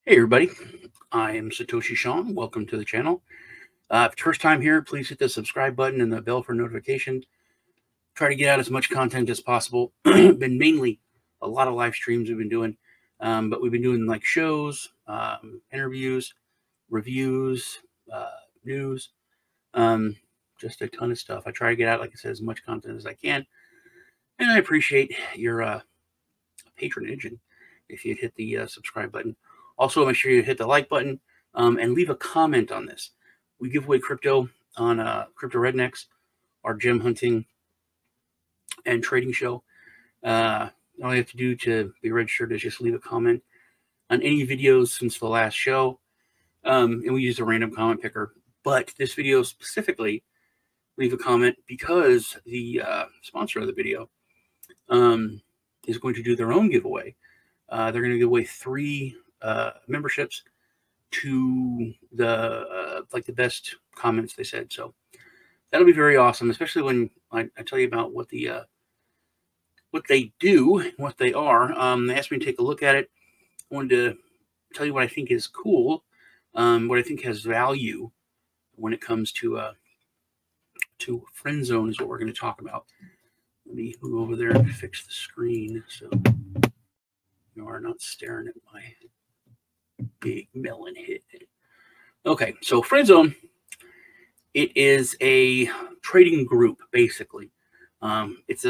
Hey everybody, I am Satoshi Sean. Welcome to the channel. If it's first time here, please hit the subscribe button and the bell for notifications. Try to get out as much content as possible. Been mainly a lot of live streams we've been doing, but we've been doing like shows, interviews, reviews, news, just a ton of stuff. I try to get out, like I said, as much content as I can, and I appreciate your patronage. And if you'd hit the subscribe button. Also, make sure you hit the like button and leave a comment on this. We give away crypto on Crypto Rednecks, our gem hunting and trading show. All you have to do to be registered is just leave a comment on any videos since the last show. And we use a random comment picker. But this video specifically, leave a comment because the sponsor of the video is going to do their own giveaway. They're going to give away 3 memberships to the like the best comments, they said. So that'll be very awesome, especially when I tell you about what the what they do, what they are. They asked me to take a look at it. I wanted to tell you what I think is cool, what I think has value when it comes to Frenzone is what we're going to talk about. Let me move over there and fix the screen so you are not staring at my big melon head. Okay, so Frenzone, it is a trading group, basically. It's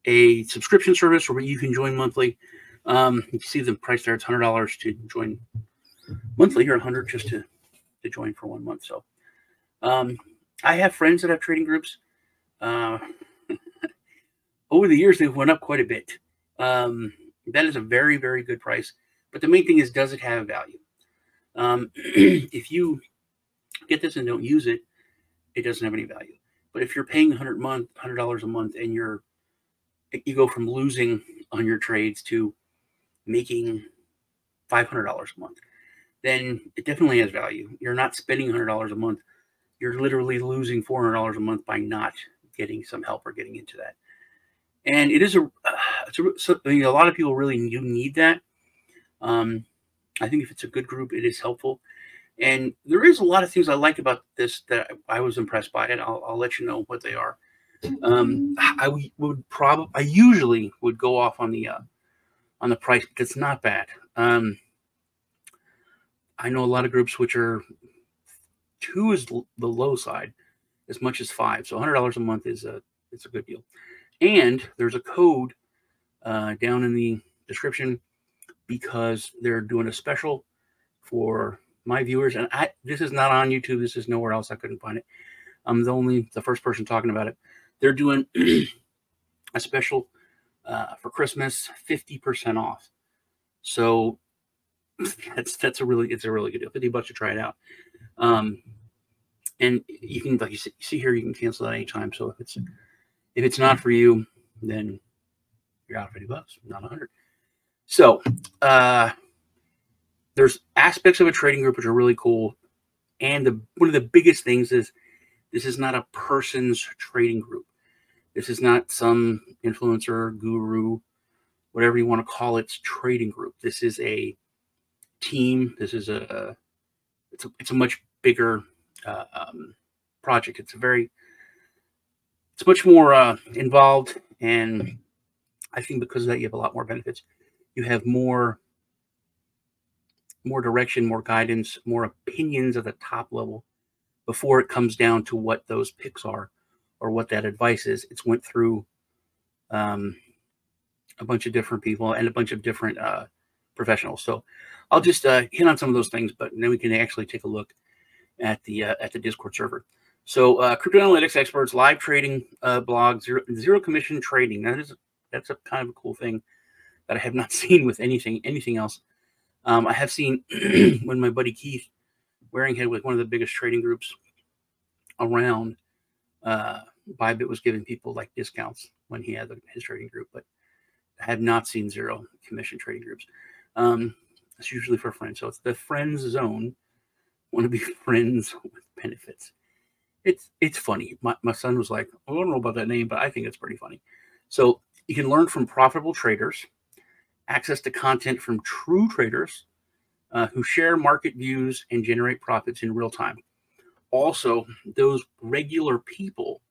a subscription service where you can join monthly. You can see the price there. It's $100 to join monthly, or $100 just to join for 1 month. So I have friends that have trading groups. Over the years, they've went up quite a bit. That is a very, very good price. But the main thing is, does it have value? If you get this and don't use it, it doesn't have any value. But if you're paying $100 a month, and you go from losing on your trades to making $500 a month, then it definitely has value. You're not spending $100 a month. You're literally losing $400 a month by not getting some help or getting into that. And it is a lot of people really do need that. I think if it's a good group, it is helpful. And there is a lot of things I like about this that I was impressed by, and I'll let you know what they are. I usually would go off on the price, but it's not bad. I know a lot of groups which are 2 is the low side, as much as 5. So $100 a month is it's a good deal. And there's a code down in the description because they're doing a special for my viewers. And this is not on YouTube. This is nowhere else. I couldn't find it. I'm the first person talking about it. They're doing a special for Christmas, 50% off. So it's a really good deal. $50 to try it out. And you can, like you see here, you can cancel that anytime. So if it's not for you, then you're out $50, not 100. So there's aspects of a trading group which are really cool. And one of the biggest things is this is not a person's trading group. This is not some influencer, guru, whatever you want to call it, trading group. This is a team. This is it's a much bigger project. It's much more involved, and I think because of that, you have a lot more benefits. You have more direction, more guidance, more opinions at the top level before it comes down to what those picks are or what that advice is. It's went through a bunch of different people and a bunch of different professionals. So I'll just hit on some of those things, but then we can actually take a look at the Discord server. So crypto analytics experts, live trading blog, zero commission trading. That's a kind of a cool thing that I have not seen with anything else. I have seen when my buddy Keith Waringhead was one of the biggest trading groups around. Bybit was giving people like discounts when he had his trading group, but I have not seen zero commission trading groups. It's usually for friends. So it's the Frenzone. Want to be friends with benefits. It's funny. My son was like, I don't know about that name, but I think it's pretty funny. So you can learn from profitable traders, access to content from true traders who share market views and generate profits in real time. Also, those regular people,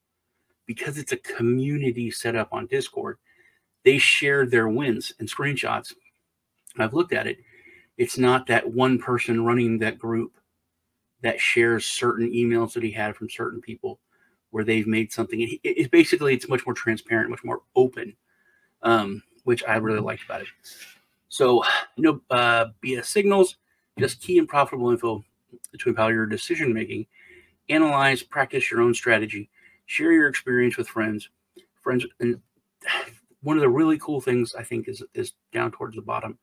because it's a community set up on Discord, they share their wins and screenshots. I've looked at it. It's not that one person running that group that shares certain emails that he had from certain people where they've made something. It's basically, it's much more transparent, much more open, which I really liked about it. So, BS signals, just key and profitable info to empower your decision making. Analyze, practice your own strategy, share your experience with friends. And one of the really cool things I think is down towards the bottom.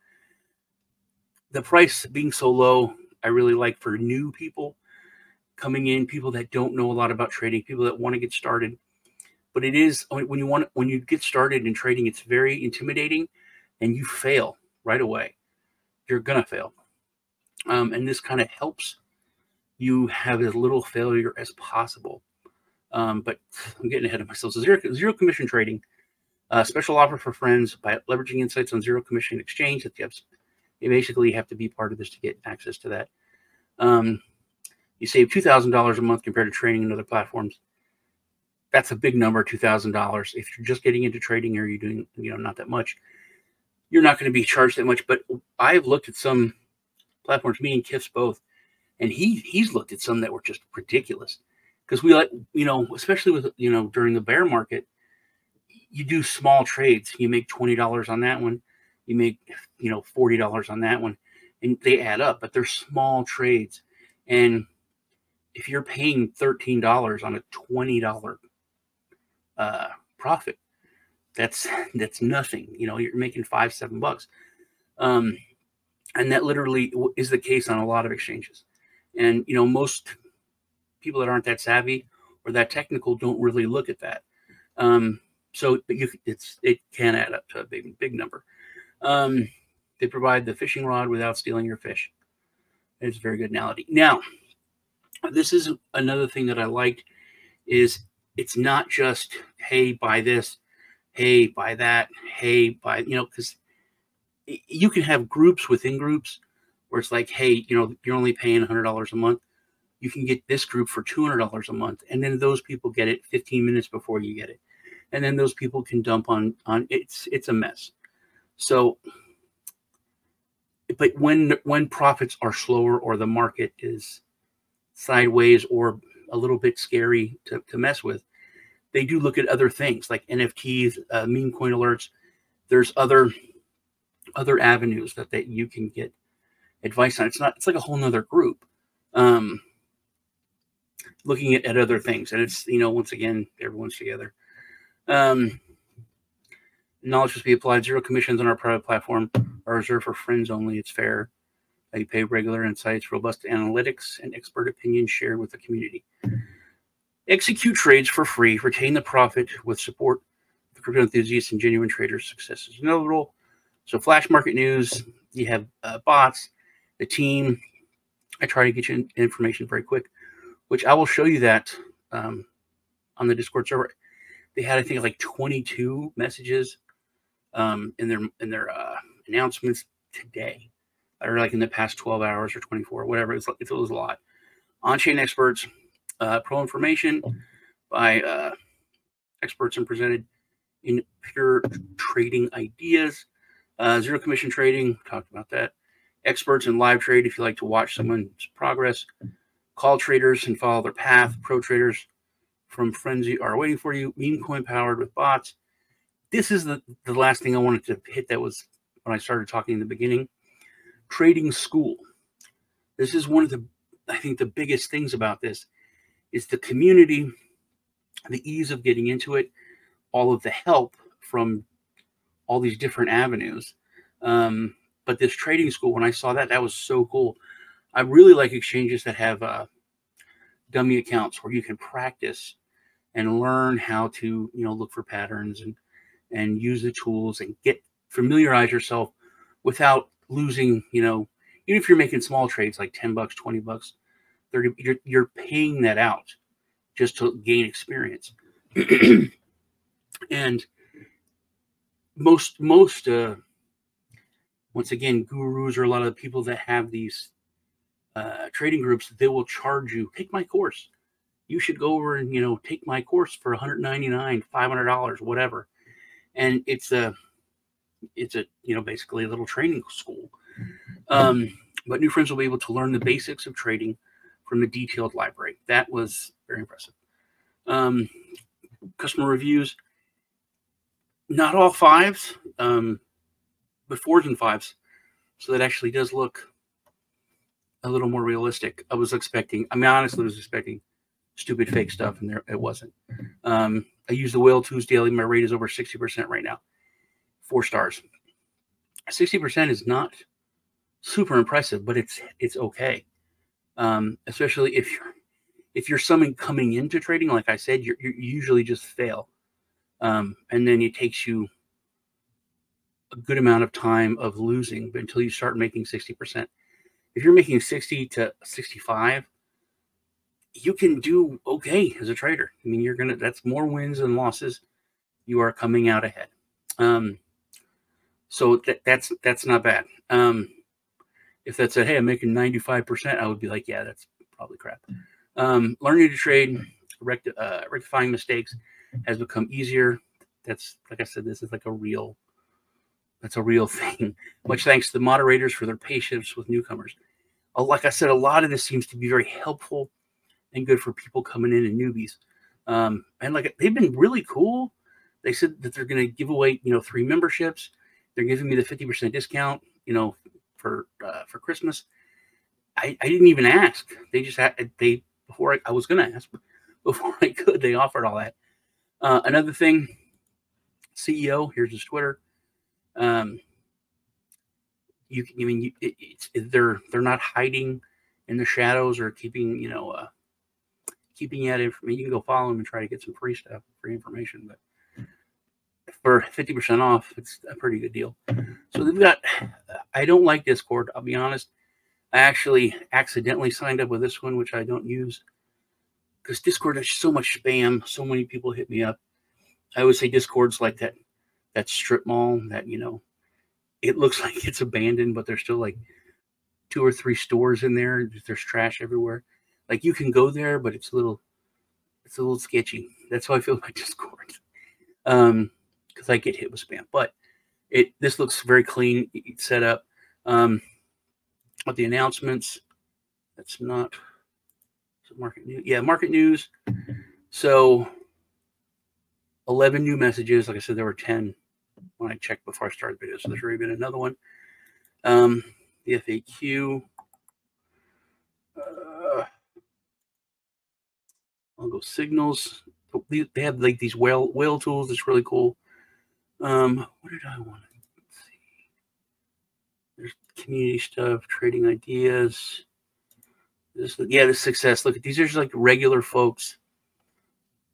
The price being so low, I really like for new people coming in, people that don't know a lot about trading, people that want to get started. But it is, when you get started in trading, it's very intimidating, and you fail right away. You're gonna fail, and this kind of helps you have as little failure as possible. But I'm getting ahead of myself. So zero commission trading, special offer for friends by leveraging insights on zero commission exchange. You basically have to be part of this to get access to that. You save $2,000 a month compared to trading in other platforms. That's a big number, $2,000. If you're just getting into trading or you're doing, not that much, you're not going to be charged that much. But I've looked at some platforms, me and Kiff's both, and he's looked at some that were just ridiculous. Because we like, especially with, during the bear market, you do small trades. You make $20 on that one. You make, $40 on that one. And they add up, but they're small trades. And if you're paying $13 on a $20 profit, that's nothing. You're making $5-7. And that literally is the case on a lot of exchanges. And, most people that aren't that savvy or that technical don't really look at that. But it can add up to a big number. They provide the fishing rod without stealing your fish. It's a very good analogy. Now, this is another thing that I liked, is it's not just, hey, buy this, hey, buy that, hey, buy, because you can have groups within groups where it's like, hey, you're only paying $100 a month. You can get this group for $200 a month. And then those people get it 15 minutes before you get it. And then those people can dump on it's a mess. So, but when profits are slower or the market is sideways or a little bit scary to mess with, they do look at other things like NFTs, meme coin alerts. There's other avenues that you can get advice on. It's like a whole nother group looking at other things. And it's, once again, everyone's together. Knowledge must be applied. Zero commissions on our private platform are reserved for friends only. It's fair. You pay regular insights, robust analytics, and expert opinions shared with the community. Execute trades for free. Retain the profit with support for crypto enthusiasts and genuine traders. Success is notable. So flash market news, you have bots, the team. I try to get you information very quick, which I will show you that on the Discord server. They had, I think, like 22 messages in their announcements today, or like in the past 12 hours or 24, whatever. It was a lot. On-chain experts, pro information by experts and presented in pure trading ideas. Zero commission trading, talked about that. Experts in live trade, if you like to watch someone's progress. Call traders and follow their path. Pro traders from Frenzy are waiting for you. Meme coin powered with bots. This is the last thing I wanted to hit. That was when I started talking in the beginning. Trading school. This is one of I think the biggest things about this is the community, the ease of getting into it, all of the help from all these different avenues. But this trading school, when I saw that was so cool. I really like exchanges that have dummy accounts where you can practice and learn how to, look for patterns and use the tools and familiarize yourself without losing, even if you're making small trades like $10, $20, 30, you're paying that out just to gain experience. And most once again, gurus or a lot of the people that have these trading groups, they will charge you, take my course. You should go over and, take my course for $199, $500, whatever. And it's basically a little training school. But new friends will be able to learn the basics of trading from a detailed library. That was very impressive. Customer reviews, not all 5s, but 4s and 5s. So that actually does look a little more realistic. I honestly was expecting stupid fake stuff, and there it wasn't. I use the Whale Tools daily. My rate is over 60% right now. 4 stars. 60% is not super impressive, but it's okay. Especially if you're someone coming into trading, like I said, you usually just fail. And then it takes you a good amount of time of losing until you start making 60%. If you're making 60 to 65, you can do okay as a trader. I mean, that's more wins than losses. You are coming out ahead. So that's not bad. If that said, hey, I'm making 95%, I would be like, yeah, that's probably crap. Learning to trade, rectifying mistakes has become easier. That's, like I said, this is like a real thing. Much thanks to the moderators for their patience with newcomers. Like I said, a lot of this seems to be very helpful and good for people coming in and newbies. And like, they've been really cool. They said that they're going to give away, 3 memberships. They're giving me the 50% discount, for Christmas. I didn't even ask. They just had, before I was going to ask, before I could, they offered all that. Another thing, CEO, here's his Twitter. They're not hiding in the shadows or keeping at it. You can go follow them and try to get some free stuff, free information. But for 50% off, it's a pretty good deal. So they've got, I don't like Discord, I'll be honest. I actually accidentally signed up with this one, which I don't use, because Discord has so much spam. So many people hit me up. I would say Discord's like that strip mall that, it looks like it's abandoned, but there's still like 2 or 3 stores in there. There's trash everywhere. Like, you can go there, but it's a little sketchy. That's how I feel about Discord. Because I get hit with spam. But this looks very clean. It's set up. With the announcements, that's not market news. Yeah, market news. So 11 new messages. Like I said, there were 10 when I checked before I started the video. So there's already been another one. The FAQ. I'll go signals. They have like these whale tools. It's really cool. What did I want to see? There's community stuff, trading ideas. The success. Look at these are just like regular folks.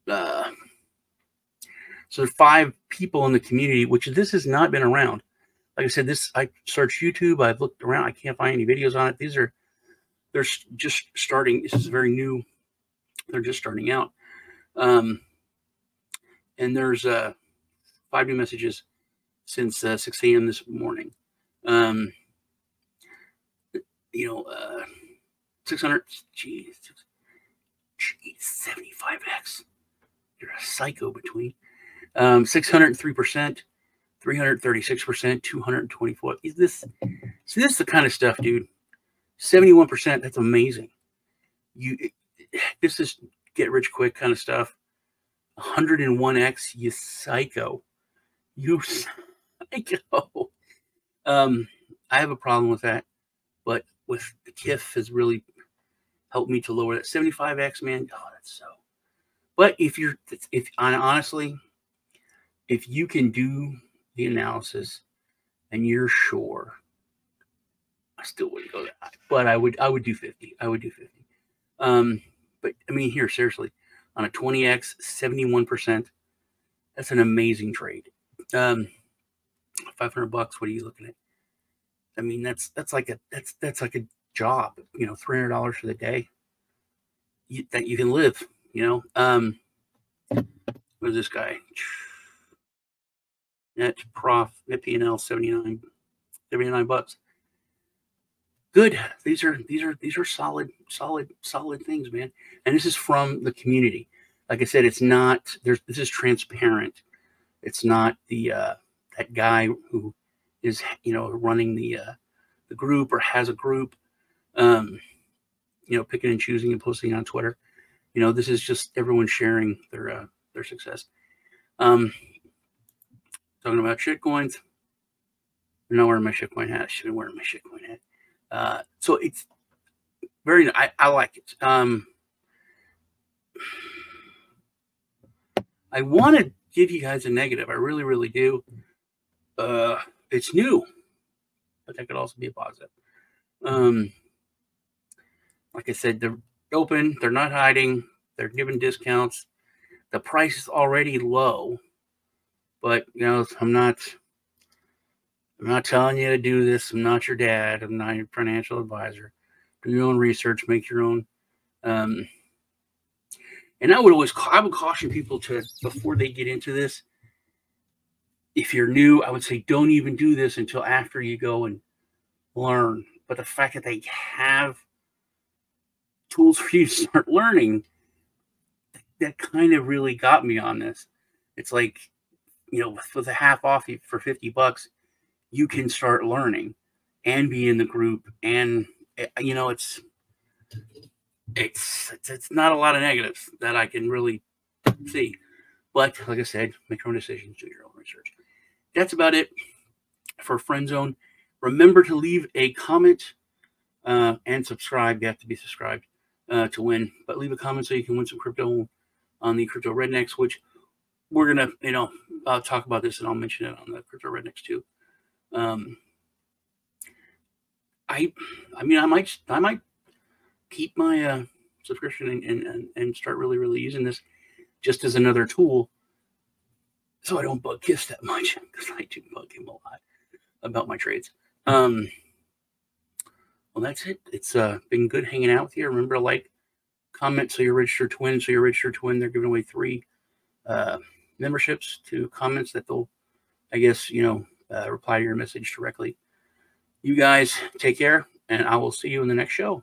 So there's 5 people in the community, which this has not been around. Like I said, I searched YouTube. I've looked around. I can't find any videos on it. They're just starting. This is very new. They're just starting out. And there's 5 new messages since 6 a.m. this morning. 600, 75x. You're a psycho between. 603%, 336%, 224. This is the kind of stuff, dude. 71%. That's amazing. This is get rich quick kind of stuff. 101x. You psycho. You psycho. I have a problem with that, but with the TIFF has really helped me to lower that 75x, man. Oh, that's so. But honestly, if you can do the analysis and you're sure, I still wouldn't go that high, but I would do 50. I would do 50. But I mean, here, seriously, on a 20x, 71%, that's an amazing trade. $500, what are you looking at? I mean, that's like a job, $300 for the day that you can live, what is this guy? Net P&L 79. $79. Good. These are solid things, man. And this is from the community. Like I said, it's not this is transparent. It's not the that guy who is, you know, running the group or has a group, you know, picking and choosing and posting on Twitter. You know, this is just everyone sharing their success. Talking about shitcoins. I'm not wearing my shitcoin hat. I should have wearing my shitcoin hat. So it's very, I like it. I want to give you guys a negative. I really, really do. It's new, but that could also be a positive. Like I said, they're open. They're not hiding. They're giving discounts. The price is already low, but you know, I'm not telling you to do this. I'm not your dad. I'm not your financial advisor. Do your own research. Make your own. And I would caution people to, before they get into this, if you're new, I would say don't even do this until after you go and learn. But the fact that they have tools for you to start learning, that kind of really got me on this. It's like, you know, with a half off for $50, you can start learning and be in the group. And, you know, it's not a lot of negatives that I can really see. But like I said, make your own decisions, do your own research. That's about it for Frenzone. Remember to leave a comment and subscribe. You have to be subscribed to win. But leave a comment so you can win some crypto on the Crypto Rednecks, which we're going to, you know, talk about this and I'll mention it on the Crypto Rednecks too. I mean, I might keep my subscription and start really using this just as another tool, so I don't bug Kiss that much, because I do bug him a lot about my trades. Well, that's it. It's been good hanging out with you. Remember to like, comment, so you're registered to win. So you're registered to win. They're giving away 3 memberships to comments that they'll, I guess, you know, reply to your message directly. You guys take care, and I will see you in the next show.